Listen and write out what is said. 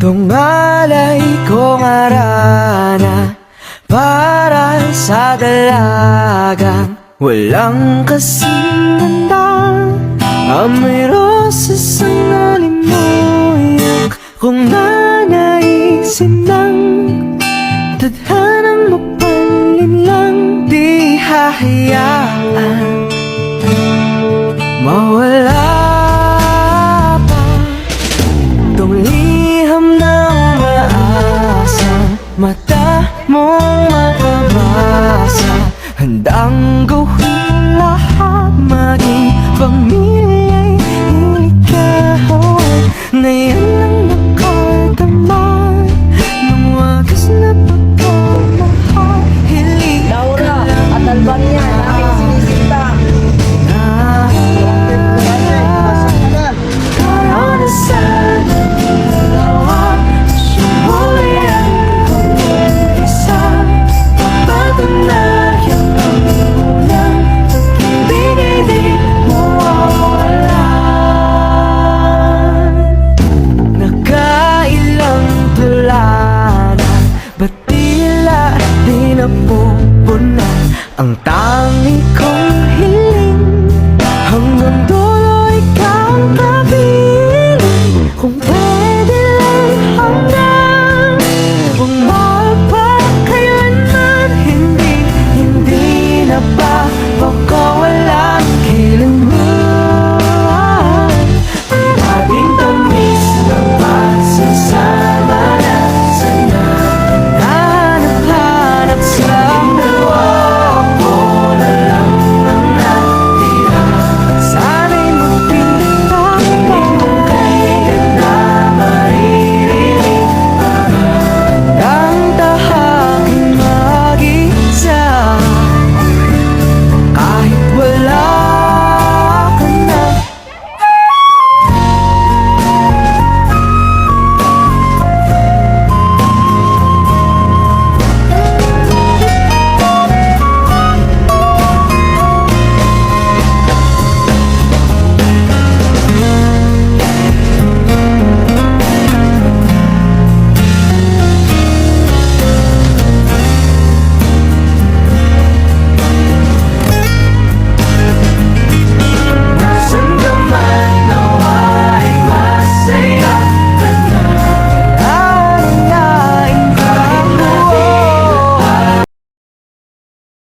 Tungalay kong arana para sa dalagang walang kasing ganda. Amoy rosas ang alimoyak kung nanaisin ng tadhanang mapalin lang. Di hahayaan mawala pa tong liham ng maasa. Mata mong makabasa, handang gawin lahat, maging pamilya'y ikaw na yan.